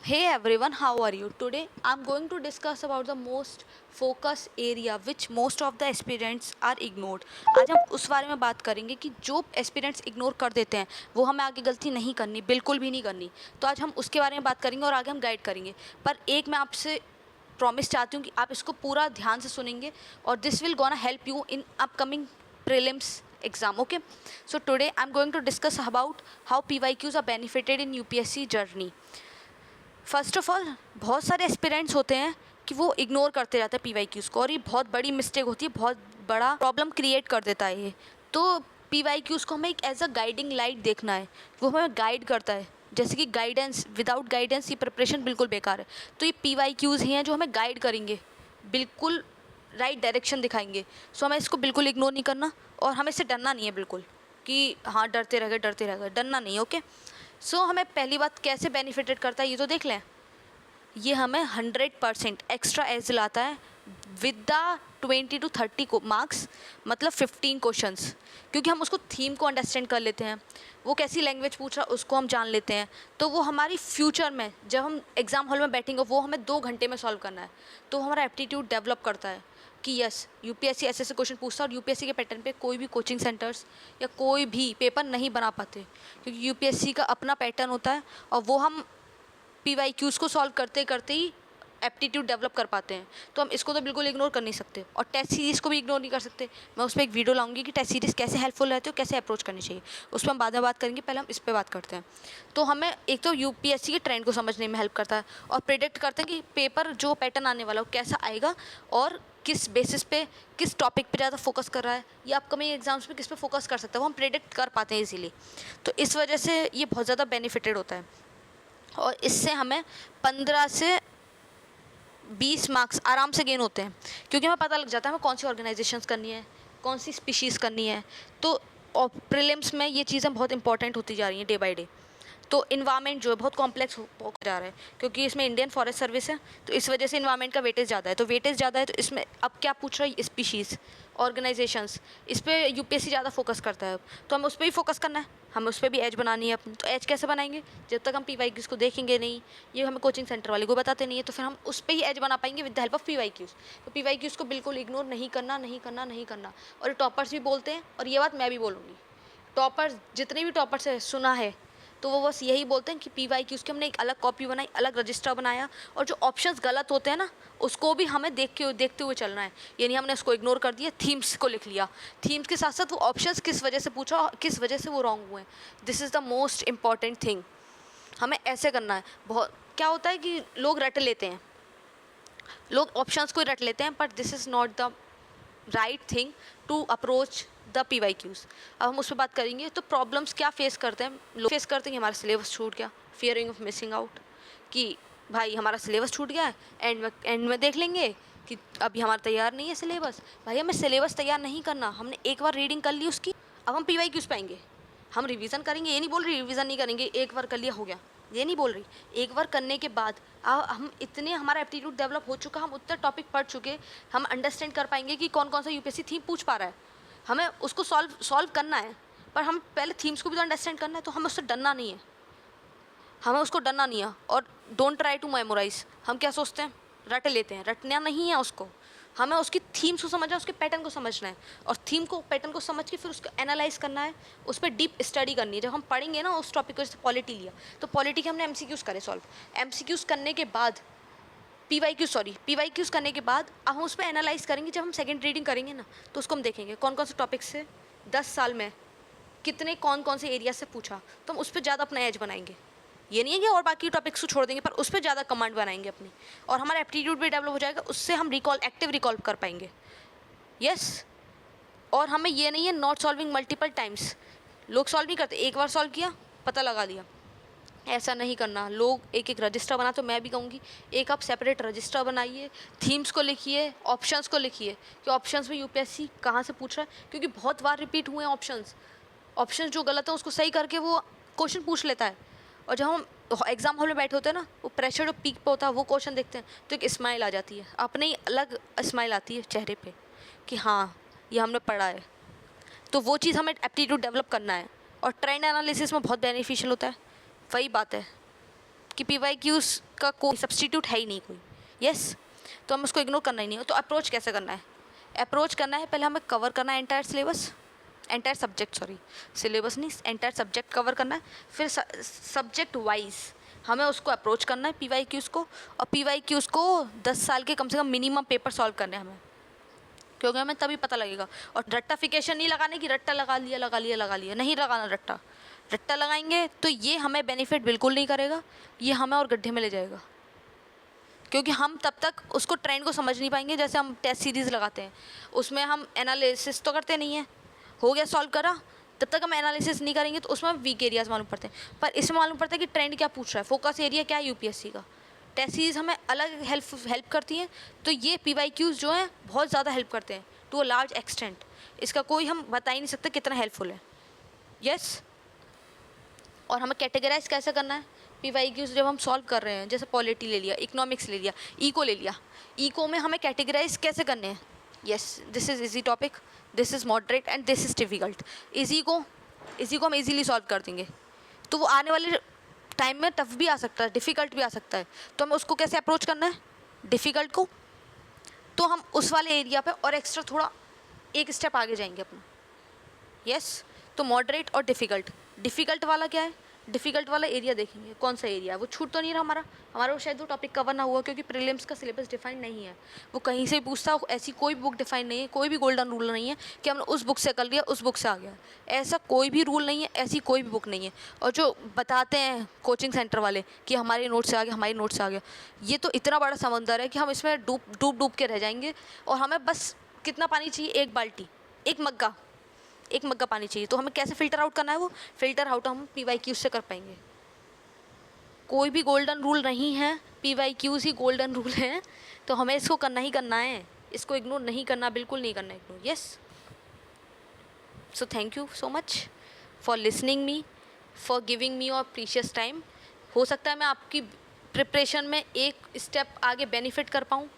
Hey everyone, how are you? Today I'm going to discuss about the most focus area which most of the aspirants are ignored. आज हम उस बारे में बात करेंगे कि जो एस्पिरेंट्स इग्नोर कर देते हैं वो हमें आगे गलती नहीं करनी, बिल्कुल भी नहीं करनी। तो आज हम उसके बारे में बात करेंगे और आगे हम गाइड करेंगे। पर एक मैं आपसे प्रॉमिस चाहती हूँ कि आप इसको पूरा ध्यान से सुनेंगे और this will gonna help you in upcoming prelims exam. Okay, so today I'm going to discuss about how PYQs are benefited in UPSC journey. First of all बहुत सारे एस्पिरेंट्स होते हैं कि वो इग्नोर करते जाते हैं PYQs को, और ये बहुत बड़ी मिस्टेक होती है, बहुत बड़ा प्रॉब्लम क्रिएट कर देता है ये। तो PYQs को हमें एक एज अ गाइडिंग लाइट देखना है, वो हमें गाइड करता है। जैसे कि गाइडेंस, विदाउट गाइडेंस ये प्रिपरेशन बिल्कुल बेकार है। तो ये PYQs ही हैं जो हमें गाइड करेंगे, बिल्कुल राइट डायरेक्शन दिखाएंगे। सो हमें इसको बिल्कुल इग्नोर नहीं करना और हमें इससे डरना नहीं है बिल्कुल कि हाँ डरते रह गए, डरना नहीं है। ओके, सो हमें पहली बात कैसे बेनिफिटेड करता है ये तो देख लें। ये हमें 100% एक्स्ट्रा एज लाता है विद द 20 to 30 को मार्क्स, मतलब 15 क्वेश्चंस, क्योंकि हम उसको थीम को अंडरस्टैंड कर लेते हैं, वो कैसी लैंग्वेज पूछ रहा उसको हम जान लेते हैं। तो वो हमारी फ्यूचर में जब हम एग्ज़ाम हॉल में बैठेंगे वो हमें 2 घंटे में सॉल्व करना है। तो हमारा एप्टीट्यूड डेवलप करता है कि यस यूपीएससी ऐसे ऐसे क्वेश्चन पूछता है, और यूपीएससी के पैटर्न पे कोई भी कोचिंग सेंटर्स या कोई भी पेपर नहीं बना पाते, क्योंकि यूपीएससी का अपना पैटर्न होता है और वो हम PYQs को सॉल्व करते करते ही एप्टीट्यूड डेवलप कर पाते हैं। तो हम इसको तो बिल्कुल इग्नोर कर नहीं सकते, और टेस्ट सीरीज़ को भी इग्नोर नहीं कर सकते। मैं उस पर एक वीडियो लाऊंगी कि टेस्ट सीरीज़ कैसे हेल्पफुल रहते हो, कैसे अप्रोच करनी चाहिए, उस पर हम बाद में बात करेंगे। पहले हम इस पर बात करते हैं। तो हमें एक तो यूपीएससी के ट्रेंड को समझने में हेल्प करता है और प्रिडिक्ट करते हैं कि पेपर जो पैटर्न आने वाला हो कैसा आएगा और किस बेसिस पे, किस टॉपिक पे ज़्यादा फोकस कर रहा है, या अपकमिंग एग्जाम्स में किस पे फोकस कर सकता है, वो हम प्रिडिक्ट कर पाते हैं इजीली। तो इस वजह से ये बहुत ज़्यादा बेनिफिटेड होता है, और इससे हमें 15 से 20 मार्क्स आराम से गेन होते हैं, क्योंकि हमें पता लग जाता है हमें कौन सी ऑर्गेनाइजेशंस करनी है, कौन सी स्पीशीज़ करनी है। तो प्रीलिम्स में ये चीज़ें बहुत इंपॉर्टेंट होती जा रही हैं डे बाय डे। तो इन्वायरमेंट जो है बहुत कॉम्प्लेक्स हो जा रहा है, क्योंकि इसमें इंडियन फॉरेस्ट सर्विस है, तो इस वजह से इन्वायरमेंट का वेटेज ज़्यादा है। तो वेटेज ज़्यादा है तो इसमें अब क्या पूछ रहा है, स्पीशीज़, ऑर्गेनाइजेशंस, इस पर यूपीएससी ज़्यादा फोकस करता है। तो हमें उस पर भी फोकस करना है, हमें उस पर भी एज बनानी है अपनी। तो एज कैसे बनाएंगे, जब तक हम PYQs को देखेंगे नहीं, ये हमें कोचिंग सेंटर वाले को बताते नहीं है, तो फिर हम उस पर ही एज बना पाएंगे with the help of PYQs। तो PYQs को बिल्कुल इग्नोर नहीं करना, नहीं करना, नहीं करना। और ये टॉपर्स भी बोलते हैं, और ये बात मैं भी बोलूँगी, टॉपर्स जितने भी टॉपर्स है सुना है तो वो बस यही बोलते हैं कि PYQs की हमने एक अलग कॉपी बनाई, अलग रजिस्टर बनाया, और जो ऑप्शंस गलत होते हैं ना उसको भी हमें देखते हुए चलना है। ये नहीं हमने उसको इग्नोर कर दिया, थीम्स को लिख लिया, थीम्स के साथ साथ वो ऑप्शंस किस वजह से पूछा और किस वजह से वो रॉन्ग हुए। This is the most important thing, हमें ऐसे करना है। बहुत क्या होता है कि लोग रट लेते हैं, लोग ऑप्शंस को ही रट लेते हैं, but this is not the right thing to approach the PYQs। अब हम उस पर बात करेंगे। तो प्रॉब्लम्स क्या फेस करते हैं लोग, फेस करते हैं कि हमारा सिलेबस छूट गया, फियरिंग ऑफ मिसिंग आउट, कि भाई हमारा सिलेबस छूट गया है, एंड में देख लेंगे कि अभी हमारा तैयार नहीं है सिलेबस। भाई हमें सिलेबस तैयार नहीं करना, हमने एक बार रीडिंग कर ली उसकी, अब हम PYQs पाएंगे, हम रिवीजन करेंगे। ये नहीं बोल रही रिवीजन नहीं करेंगे, एक बार कर लिया हो गया, ये नहीं बोल रही। एक बार करने के बाद हम इतने, हमारा एप्टीट्यूड डेवलप हो चुका, हम उतने टॉपिक पढ़ चुके, हम अंडरस्टैंड कर पाएंगे कि कौन कौन सा यूपीएससी थीम पूछ पा रहा है। हमें उसको सॉल्व करना है, पर हम पहले थीम्स को भी तो अंडरस्टैंड करना है। तो हमें उससे डरना नहीं है, हमें उसको डरना नहीं है। और डोंट ट्राई टू मेमोराइज। हम क्या सोचते हैं, रट लेते हैं, रटना नहीं है उसको, हमें उसकी थीम्स को समझना है, उसके पैटर्न को समझना है, और थीम को, पैटर्न को समझ के फिर उसको एनालाइज करना है, उस पर डीप स्टडी करनी है। जब हम पढ़ेंगे ना उस टॉपिक को, जैसे पॉलिटी लिया तो पॉलिटी के हमने MCQs करे सॉल्व, MCQs करने के बाद PYQs करने के बाद अब हम उस पर एनालाइज करेंगे। जब हम सेकेंड रीडिंग करेंगे ना तो उसको हम देखेंगे कौन कौन से टॉपिक से 10 साल में कितने कौन कौन से एरिया से पूछा, तो हम उस पर ज़्यादा अपना एज बनाएंगे। ये नहीं है कि और बाकी टॉपिक्स को छोड़ देंगे, पर उस पर ज़्यादा कमांड बनाएंगे अपनी, और हमारा एप्टीट्यूड भी डेवलप हो जाएगा, उससे हम एक्टिव रिकॉल कर पाएंगे। यस, और हमें ये नहीं है नॉट सॉल्विंग मल्टीपल टाइम्स। लोग सॉल्व नहीं करते, एक बार सॉल्व किया पता लगा लिया, ऐसा नहीं करना। लोग एक एक रजिस्टर बना, तो मैं भी कहूँगी एक आप सेपरेट रजिस्टर बनाइए, थीम्स को लिखिए, ऑप्शंस को लिखिए कि ऑप्शंस में यूपीएससी कहाँ से पूछ रहा है, क्योंकि बहुत बार रिपीट हुए हैं ऑप्शंस जो गलत है उसको सही करके वो क्वेश्चन पूछ लेता है। और जब हम एग्जाम हॉल में बैठे होते हैं ना, वो प्रेशर जो पीक पे होता है, वो क्वेश्चन देखते हैं तो एक स्माइल आ जाती है, अपने ही अलग स्माइल आती है चेहरे पे कि हाँ ये हमने पढ़ा है। तो वो चीज़ हमें एप्टीट्यूड डेवलप करना है, और ट्रेंड एनालिसिस में बहुत बेनिफिशियल होता है। वही बात है, कि PYQs का कोई सब्स्टिट्यूट है ही नहीं कोई, यस तो हमें उसको इग्नोर करना ही नहीं है। तो अप्रोच कैसे करना है? अप्रोच करना है, पहले हमें कवर करना है entire syllabus, entire subject, sorry syllabus नहीं, एंटायर सब्जेक्ट कवर करना है। फिर सब्जेक्ट वाइज हमें उसको अप्रोच करना है PYQs को, और PYQs को 10 साल के कम से कम मिनिमम पेपर सॉल्व करने हैं हमें, क्योंकि हमें तभी पता लगेगा। और रट्टाफिकेशन नहीं लगाने की रट्टा लगा लिया लगा लिया लगा लिया, नहीं लगाना रट्टा। रट्टा लगाएंगे तो ये हमें बेनिफिट बिल्कुल नहीं करेगा, ये हमें और गड्ढे में ले जाएगा, क्योंकि हम तब तक उसको ट्रेंड को समझ नहीं पाएंगे। जैसे हम टेस्ट सीरीज़ लगाते हैं, उसमें हम एनालिसिस तो करते नहीं हैं, हो गया सॉल्व करा, तब तक हम एनालिसिस नहीं करेंगे तो उसमें वीक एरियाज मालूम पड़ते हैं। पर इसमें मालूम पड़ता है कि ट्रेंड क्या पूछ रहा है, फोकस एरिया क्या है यूपीएससी का। टेस्ट सीरीज़ हमें अलग हेल्प करती हैं, तो ये PYQs जो हैं बहुत ज़्यादा हेल्प करते हैं टू अ लार्ज एक्सटेंट। इसका कोई हम बता ही नहीं सकते कितना हेल्पफुल है, यस। और हमें कैटेगराइज कैसे करना है PYQs जब हम सॉल्व कर रहे हैं, जैसे पॉलिटी ले लिया, इकोनॉमिक्स ले लिया, इको ले लिया, इको में हमें कैटेगराइज कैसे करने हैं, yes this is easy topic, this is moderate and this is difficult. Easy को हम इजीली सॉल्व कर देंगे, तो वो आने वाले टाइम में टफ भी आ सकता है, डिफ़िकल्ट भी आ सकता है, तो हमें उसको कैसे अप्रोच करना है डिफ़िकल्ट को, तो हम उस वाले एरिया पे और एक्स्ट्रा थोड़ा एक स्टेप आगे जाएंगे अपना, यस। तो मॉडरेट और डिफ़िकल्ट वाला क्या है, डिफ़िकल्ट वाला एरिया देखेंगे कौन सा एरिया है, वो छूट तो नहीं रहा हमारा वो शायद वो टॉपिक कवर ना हुआ, क्योंकि प्रीलिम्स का सिलेबस डिफाइन नहीं है, वो कहीं से भी पूछता, ऐसी कोई बुक डिफाइन नहीं है, कोई भी गोल्डन रूल नहीं है कि हमने उस बुक से कर लिया उस बुक से आ गया, ऐसा कोई भी रूल नहीं है, ऐसी कोई भी बुक नहीं है। और जो बताते हैं कोचिंग सेंटर वाले कि हमारे नोट से आ गया, हमारी नोट से आ गया, ये तो इतना बड़ा समंदर है कि हम इसमें डूब के रह जाएंगे। और हमें बस कितना पानी चाहिए, एक बाल्टी, एक मग्गा पानी चाहिए। तो हमें कैसे फ़िल्टर आउट करना है, वो फ़िल्टर आउट हम PYQs से कर पाएंगे। कोई भी गोल्डन रूल नहीं है, PYQs ही गोल्डन रूल है, तो हमें इसको करना ही करना है, इसको इग्नोर नहीं करना, बिल्कुल नहीं करना ignore, yes. So thank you so much for listening me, for giving me your precious time. हो सकता है मैं आपकी प्रिपरेशन में एक स्टेप आगे बेनिफिट कर पाऊँ,